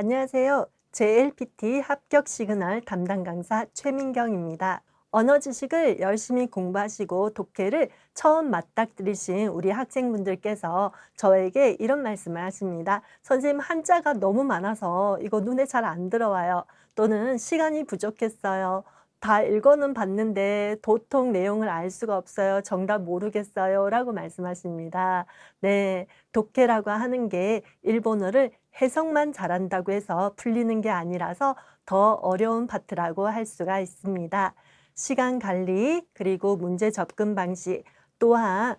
안녕하세요. JLPT 합격 시그널 담당 강사 최민경입니다. 언어 지식을 열심히 공부하시고 독해를 처음 맞닥뜨리신 우리 학생분들께서 저에게 이런 말씀을 하십니다. 선생님, 한자가 너무 많아서 이거 눈에 잘 안 들어와요. 또는 시간이 부족했어요. 다 읽어는 봤는데 도통 내용을 알 수가 없어요. 정답 모르겠어요. 라고 말씀하십니다. 네, 독해라고 하는 게 일본어를 해석만 잘한다고 해서 풀리는 게 아니라서 더 어려운 파트라고 할 수가 있습니다. 시간 관리, 그리고 문제 접근 방식, 또한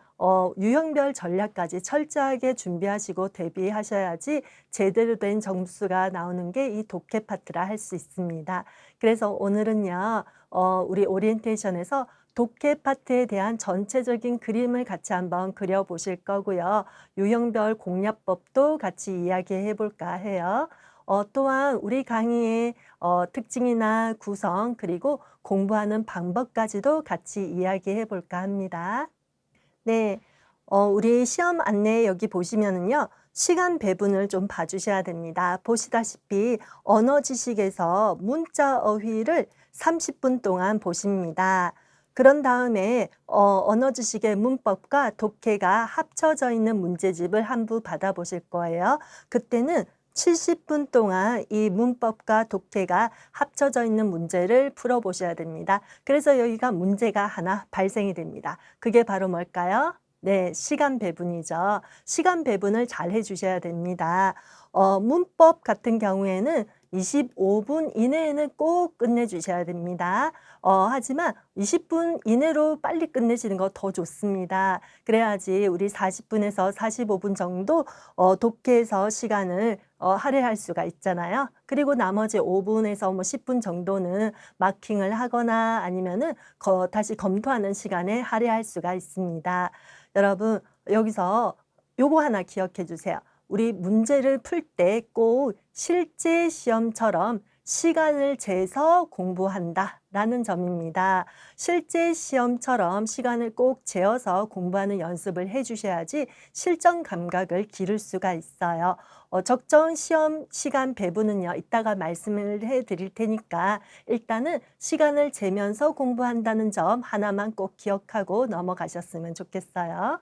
유형별 전략까지 철저하게 준비하시고 대비하셔야지 제대로 된 점수가 나오는 게 이 독해 파트라 할 수 있습니다. 그래서 오늘은요, 우리 오리엔테이션에서 독해 파트에 대한 전체적인 그림을 같이 한번 그려보실 거고요. 유형별 공략법도 같이 이야기해 볼까 해요. 또한 우리 강의의 특징이나 구성, 그리고 공부하는 방법까지도 같이 이야기해 볼까 합니다. 네, 우리 시험 안내 여기 보시면은요, 시간 배분을 좀 봐주셔야 됩니다. 보시다시피 언어 지식에서 문자 어휘를 30분 동안 보십니다. 그런 다음에 언어 지식의 문법과 독해가 합쳐져 있는 문제집을 한 부 받아보실 거예요. 그때는 70분 동안 이 문법과 독해가 합쳐져 있는 문제를 풀어보셔야 됩니다. 그래서 여기가 문제가 하나 발생이 됩니다. 그게 바로 뭘까요? 네, 시간 배분이죠. 시간 배분을 잘 해주셔야 됩니다. 문법 같은 경우에는 25분 이내에는 꼭 끝내주셔야 됩니다. 하지만 20분 이내로 빨리 끝내시는 거 더 좋습니다. 그래야지 우리 40분에서 45분 정도 독해에서 시간을 할애할 수가 있잖아요. 그리고 나머지 5분에서 10분 정도는 마킹을 하거나 아니면은 다시 검토하는 시간에 할애할 수가 있습니다. 여러분, 여기서 요거 하나 기억해 주세요. 우리 문제를 풀 때 꼭 실제 시험처럼 시간을 재서 공부한다 라는 점입니다. 실제 시험처럼 시간을 꼭 재어서 공부하는 연습을 해 주셔야지 실전 감각을 기를 수가 있어요. 적정 시험 시간 배분은요, 이따가 말씀을 해 드릴 테니까 일단은 시간을 재면서 공부한다는 점 하나만 꼭 기억하고 넘어가셨으면 좋겠어요.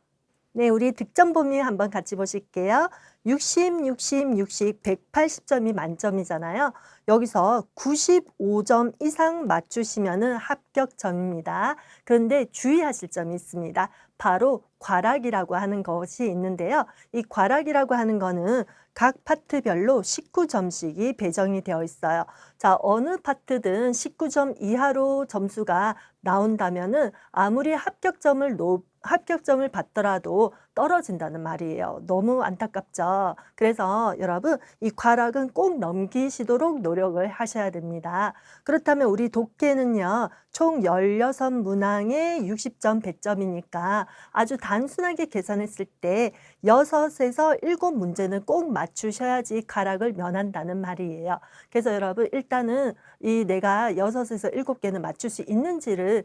네, 우리 득점 범위 한번 같이 보실게요. 60, 60, 60, 180점이 만점이잖아요. 여기서 95점 이상 맞추시면은 합격점입니다. 그런데 주의하실 점이 있습니다. 바로 괄학이라고 하는 것이 있는데요. 이 괄학이라고 하는 거는 각 파트별로 19점씩이 배정이 되어 있어요. 자, 어느 파트든 19점 이하로 점수가 나온다면은 아무리 합격점을 받더라도 떨어진다는 말이에요. 너무 안타깝죠. 그래서 여러분, 이 괄학은 꼭 넘기시도록 노력을 하셔야 됩니다. 그렇다면 우리 독해는요, 총 16문항에 60점 100점이니까 아주 단순하게 계산했을 때 6에서 7문제는 꼭 맞추셔야지 괄학을 면한다는 말이에요. 그래서 여러분, 일단은 이 내가 6에서 7개는 맞출 수 있는지를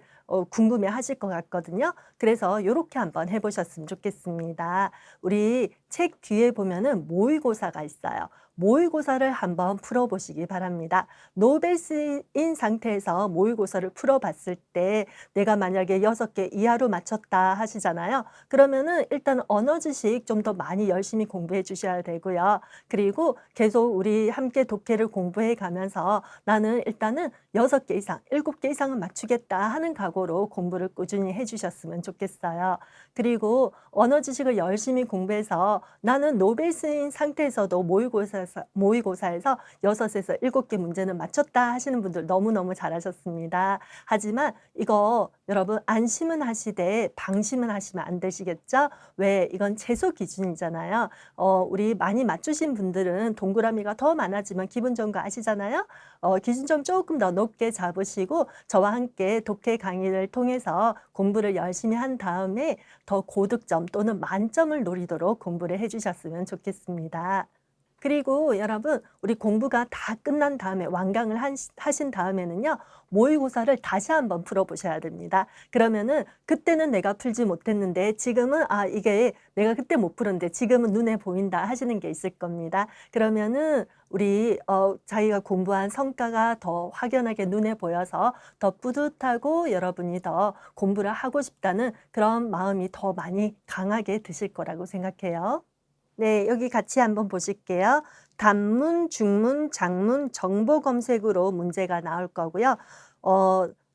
궁금해 하실 것 같거든요. 그래서 이렇게 한번 해보셨으면 좋겠습니다. 우리 책 뒤에 보면은 모의고사가 있어요. 모의고사를 한번 풀어보시기 바랍니다. 노베이스인 상태에서 모의고사를 풀어봤을 때 내가 만약에 6개 이하로 맞췄다 하시잖아요. 그러면은 일단 언어 지식 좀 더 많이 열심히 공부해 주셔야 되고요. 그리고 계속 우리 함께 독해를 공부해 가면서 나는 일단은 6개 이상, 7개 이상은 맞추겠다 하는 각오로 공부를 꾸준히 해주셨으면 좋겠어요. 그리고 언어 지식을 열심히 공부해서 나는 노베이스인 상태에서도 모의고사에서 6에서 7개 문제는 맞췄다 하시는 분들 너무너무 잘하셨습니다. 하지만 이거 여러분 안심은 하시되 방심은 하시면 안 되시겠죠? 왜? 이건 최소 기준이잖아요. 우리 많이 맞추신 분들은 동그라미가 더 많아지면 기분 좋은 거 아시잖아요? 기준점 조금 더 높게 잡으시고 저와 함께 독해 강의를 통해서 공부를 열심히 한 다음에 더 고득점 또는 만점을 노리도록 공부를 해주셨으면 좋겠습니다. 그리고 여러분, 우리 공부가 다 끝난 다음에 완강을 하신 다음에는요, 모의고사를 다시 한번 풀어보셔야 됩니다. 그러면은 그때는 내가 풀지 못했는데 지금은 이게 내가 그때 못 풀었는데 지금은 눈에 보인다 하시는 게 있을 겁니다. 그러면은 우리 자기가 공부한 성과가 더 확연하게 눈에 보여서 더 뿌듯하고 여러분이 더 공부를 하고 싶다는 그런 마음이 더 많이 강하게 드실 거라고 생각해요. 네, 여기 같이 한번 보실게요. 단문, 중문, 장문, 정보 검색으로 문제가 나올 거고요.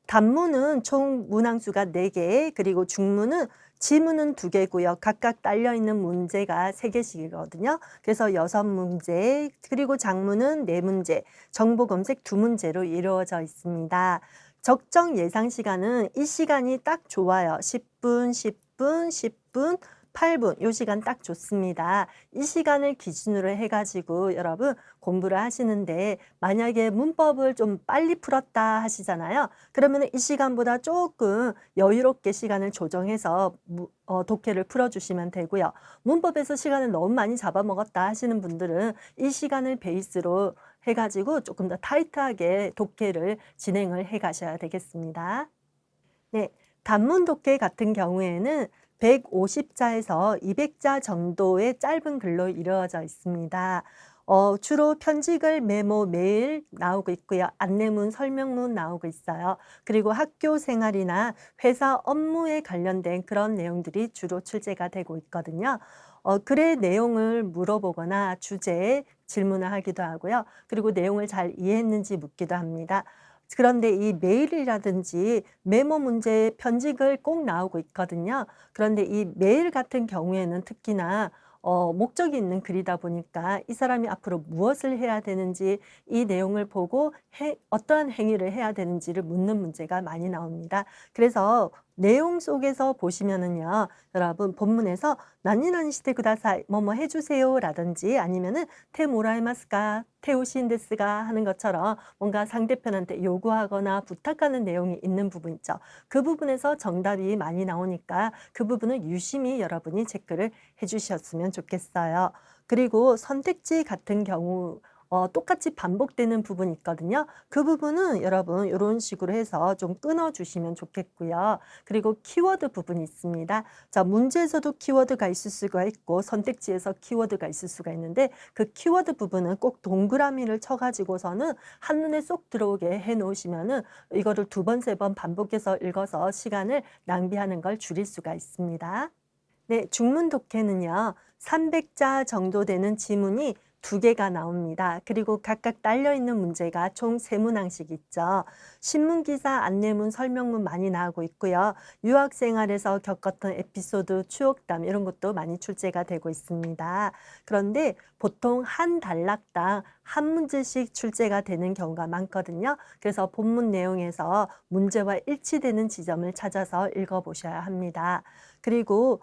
단문은 총 문항수가 4개, 그리고 중문은 지문은 2개고요. 각각 딸려있는 문제가 3개씩이거든요. 그래서 6문제, 그리고 장문은 4문제, 정보 검색 2문제로 이루어져 있습니다. 적정 예상 시간은 이 시간이 딱 좋아요. 10분, 10분, 10분, 8분, 이 시간 딱 좋습니다. 이 시간을 기준으로 해가지고 여러분 공부를 하시는데 만약에 문법을 좀 빨리 풀었다 하시잖아요. 그러면 이 시간보다 조금 여유롭게 시간을 조정해서 독해를 풀어주시면 되고요. 문법에서 시간을 너무 많이 잡아먹었다 하시는 분들은 이 시간을 베이스로 해가지고 조금 더 타이트하게 독해를 진행을 해 가셔야 되겠습니다. 네, 단문 독해 같은 경우에는 150자에서 200자 정도의 짧은 글로 이루어져 있습니다. 주로 편집글 메모 매일 나오고 있고요. 안내문, 설명문 나오고 있어요. 그리고 학교 생활이나 회사 업무에 관련된 그런 내용들이 주로 출제가 되고 있거든요. 글의 내용을 물어보거나 주제에 질문을 하기도 하고요. 그리고 내용을 잘 이해했는지 묻기도 합니다. 그런데 이 메일이라든지 메모 문제 편집글 꼭 나오고 있거든요. 그런데 이 메일 같은 경우에는 특히나 목적이 있는 글이다 보니까 이 사람이 앞으로 무엇을 해야 되는지 이 내용을 보고 어떠한 행위를 해야 되는지를 묻는 문제가 많이 나옵니다. 그래서 내용 속에서 보시면은요, 여러분 본문에서 나니나니 시테 쿠다사이 뭐뭐 해주세요 라든지 아니면은 테모라이마스까 테오시인데스가 하는 것처럼 뭔가 상대편한테 요구하거나 부탁하는 내용이 있는 부분 있죠. 그 부분에서 정답이 많이 나오니까 그 부분을 유심히 여러분이 체크를 해주셨으면 좋겠어요. 그리고 선택지 같은 경우 똑같이 반복되는 부분이 있거든요. 그 부분은 여러분 이런 식으로 해서 좀 끊어주시면 좋겠고요. 그리고 키워드 부분이 있습니다. 자, 문제에서도 키워드가 있을 수가 있고 선택지에서 키워드가 있을 수가 있는데 그 키워드 부분은 꼭 동그라미를 쳐가지고서는 한눈에 쏙 들어오게 해놓으시면은 이거를 2번, 3번 반복해서 읽어서 시간을 낭비하는 걸 줄일 수가 있습니다. 네, 중문 독해는요, 300자 정도 되는 지문이 2개가 나옵니다. 그리고 각각 딸려있는 문제가 총 3문항씩 있죠. 신문기사, 안내문, 설명문 많이 나오고 있고요. 유학생활에서 겪었던 에피소드, 추억담 이런 것도 많이 출제가 되고 있습니다. 그런데 보통 한 단락당 한 문제씩 출제가 되는 경우가 많거든요. 그래서 본문 내용에서 문제와 일치되는 지점을 찾아서 읽어보셔야 합니다. 그리고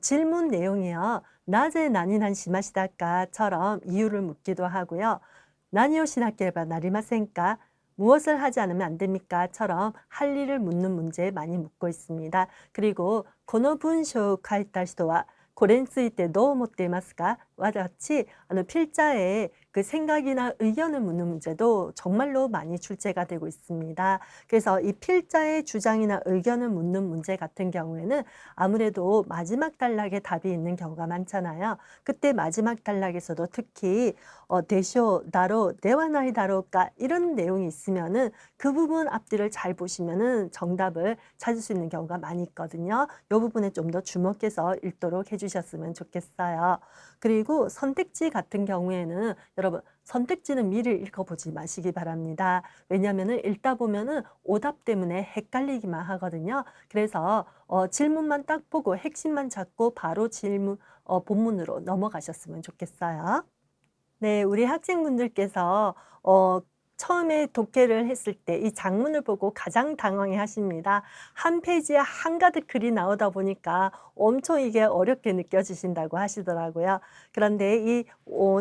질문 내용이요. 나제 난이난 시마시다까처럼 이유를 묻기도 하고요. 나니오 시나케레바 나리마센까? 무엇을 하지 않으면 안 됩니까?처럼 할 일을 묻는 문제 많이 묻고 있습니다. 그리고 고노 분쇼 카이타 시도와 고렌스이때 도 못되마스까? 와 같이 필자에 그 생각이나 의견을 묻는 문제도 정말로 많이 출제가 되고 있습니다. 그래서 이 필자의 주장이나 의견을 묻는 문제 같은 경우에는 아무래도 마지막 단락에 답이 있는 경우가 많잖아요. 그때 마지막 단락에서도 특히 대쇼, 다로, 대화나이 다로까 이런 내용이 있으면은 그 부분 앞뒤를 잘 보시면은 정답을 찾을 수 있는 경우가 많이 있거든요. 이 부분에 좀 더 주목해서 읽도록 해주셨으면 좋겠어요. 그리고 선택지 같은 경우에는 여러분 선택지는 미리 읽어보지 마시기 바랍니다. 왜냐하면 읽다 보면은 오답 때문에 헷갈리기만 하거든요. 그래서 질문만 딱 보고 핵심만 잡고 바로 본문으로 넘어가셨으면 좋겠어요. 네, 우리 학생분들께서 처음에 독해를 했을 때 이 장문을 보고 가장 당황해 하십니다. 한 페이지에 한가득 글이 나오다 보니까 엄청 이게 어렵게 느껴지신다고 하시더라고요. 그런데 이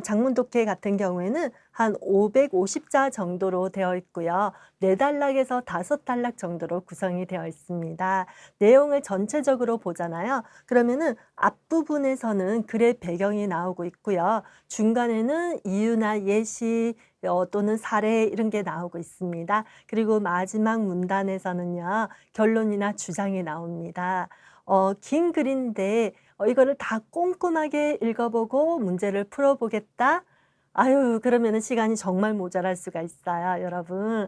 장문 독해 같은 경우에는 한 550자 정도로 되어 있고요. 4단락에서 5단락 정도로 구성이 되어 있습니다. 내용을 전체적으로 보잖아요. 그러면은 앞부분에서는 글의 배경이 나오고 있고요. 중간에는 이유나 예시 또는 사례 이런 게 나오고 있습니다. 그리고 마지막 문단에서는요. 결론이나 주장이 나옵니다. 긴 글인데 이거를 다 꼼꼼하게 읽어보고 문제를 풀어보겠다. 아유, 그러면은 시간이 정말 모자랄 수가 있어요, 여러분.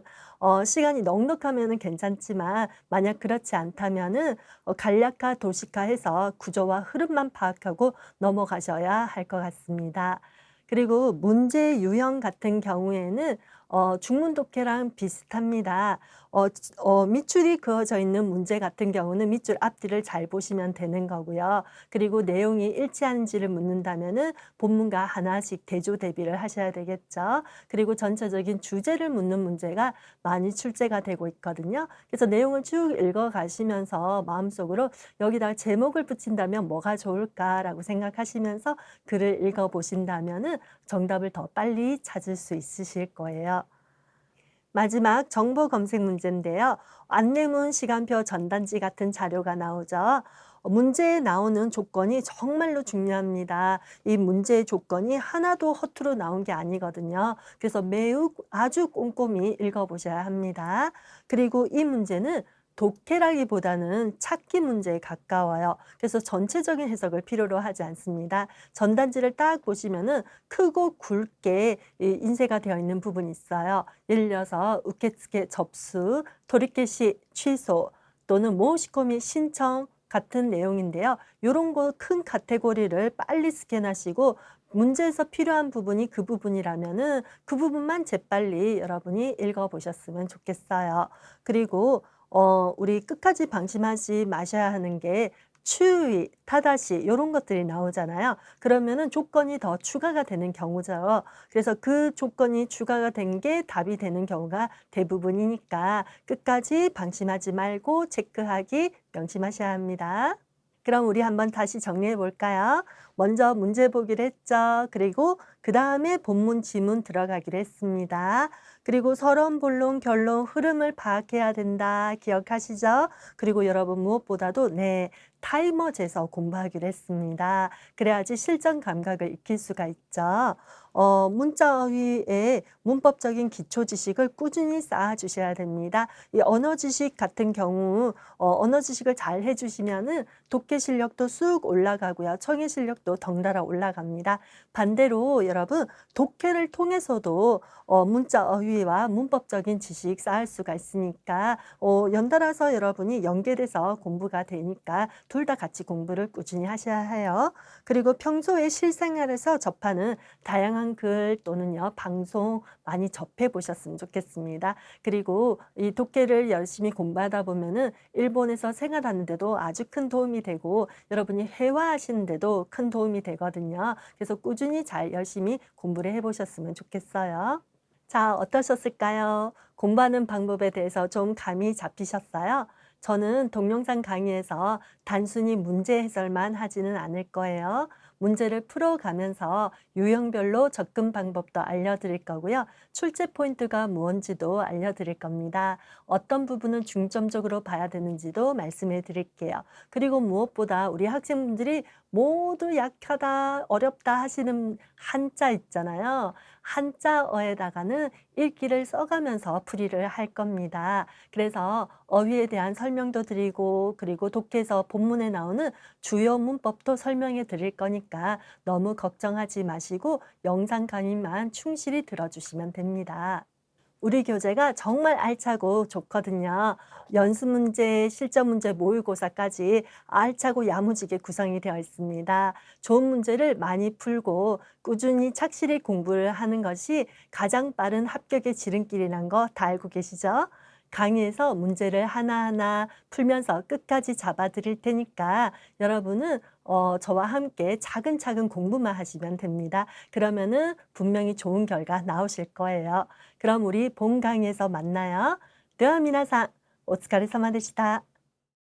시간이 넉넉하면은 괜찮지만 만약 그렇지 않다면은 간략화, 도식화해서 구조와 흐름만 파악하고 넘어가셔야 할 것 같습니다. 그리고 문제 유형 같은 경우에는 중문 독해랑 비슷합니다. 밑줄이 그어져 있는 문제 같은 경우는 밑줄 앞뒤를 잘 보시면 되는 거고요. 그리고 내용이 일치하는지를 묻는다면은 본문과 하나씩 대조 대비를 하셔야 되겠죠. 그리고 전체적인 주제를 묻는 문제가 많이 출제가 되고 있거든요. 그래서 내용을 쭉 읽어 가시면서 마음속으로 여기다 제목을 붙인다면 뭐가 좋을까라고 생각하시면서 글을 읽어 보신다면은 정답을 더 빨리 찾을 수 있으실 거예요. 마지막 정보 검색 문제인데요. 안내문, 시간표, 전단지 같은 자료가 나오죠. 문제에 나오는 조건이 정말로 중요합니다. 이 문제의 조건이 하나도 허투루 나온 게 아니거든요. 그래서 매우 아주 꼼꼼히 읽어보셔야 합니다. 그리고 이 문제는 독해라기보다는 찾기 문제에 가까워요. 그래서 전체적인 해석을 필요로 하지 않습니다. 전단지를 딱 보시면은 크고 굵게 인쇄가 되어 있는 부분이 있어요. 예를 들어서 우케츠케 접수, 토리케시 취소 또는 모시코미 신청 같은 내용인데요. 이런 거 큰 카테고리를 빨리 스캔하시고 문제에서 필요한 부분이 그 부분이라면은 그 부분만 재빨리 여러분이 읽어보셨으면 좋겠어요. 그리고 우리 끝까지 방심하지 마셔야 하는 게 추위, 타다시 이런 것들이 나오잖아요. 그러면은 조건이 더 추가가 되는 경우죠. 그래서 그 조건이 추가가 된 게 답이 되는 경우가 대부분이니까 끝까지 방심하지 말고 체크하기 명심하셔야 합니다. 그럼 우리 한번 다시 정리해 볼까요? 먼저 문제 보기로 했죠. 그리고 그 다음에 본문 지문 들어가기로 했습니다. 그리고 서론, 본론, 결론, 흐름을 파악해야 된다. 기억하시죠? 그리고 여러분 무엇보다도 타이머 재서 공부하기로 했습니다. 그래야지 실전 감각을 익힐 수가 있죠. 문자어휘의 문법적인 기초 지식을 꾸준히 쌓아주셔야 됩니다. 이 언어 지식 같은 경우 언어 지식을 잘 해주시면은 독해 실력도 쑥 올라가고요. 청해 실력도 덩달아 올라갑니다. 반대로 여러분 독해를 통해서도 문자 어휘와 문법적인 지식 쌓을 수가 있으니까 연달아서 여러분이 연계돼서 공부가 되니까 둘 다 같이 공부를 꾸준히 하셔야 해요. 그리고 평소에 실생활에서 접하는 다양한 글 또는요 방송 많이 접해 보셨으면 좋겠습니다. 그리고 이 독해를 열심히 공부하다 보면은 일본에서 생활하는데도 아주 큰 도움이 되고 여러분이 회화하시는데도 큰 도움이 되거든요. 그래서 꾸준히 잘 열심히 공부를 해보셨으면 좋겠어요. 자, 어떠셨을까요? 공부하는 방법에 대해서 좀 감이 잡히셨어요? 저는 동영상 강의에서 단순히 문제 해설만 하지는 않을 거예요. 문제를 풀어가면서 유형별로 접근 방법도 알려드릴 거고요. 출제 포인트가 무엇인지도 알려드릴 겁니다. 어떤 부분은 중점적으로 봐야 되는지도 말씀해 드릴게요. 그리고 무엇보다 우리 학생분들이 모두 약하다, 어렵다 하시는 한자 있잖아요. 한자어에다가는 읽기를 써가면서 풀이를 할 겁니다. 그래서 어휘에 대한 설명도 드리고 그리고 독해에서 본문에 나오는 주요 문법도 설명해 드릴 거니까 너무 걱정하지 마시고 영상 강의만 충실히 들어주시면 됩니다. 우리 교재가 정말 알차고 좋거든요. 연습 문제, 실전 문제, 모의고사까지 알차고 야무지게 구성이 되어 있습니다. 좋은 문제를 많이 풀고 꾸준히 착실히 공부를 하는 것이 가장 빠른 합격의 지름길이란 거 다 알고 계시죠? 강의에서 문제를 하나하나 풀면서 끝까지 잡아드릴 테니까 여러분은 저와 함께 차근차근 공부만 하시면 됩니다. 그러면은 분명히 좋은 결과 나오실 거예요. 그럼 우리 본 강의에서 만나요. では皆さん、お疲れ様でした。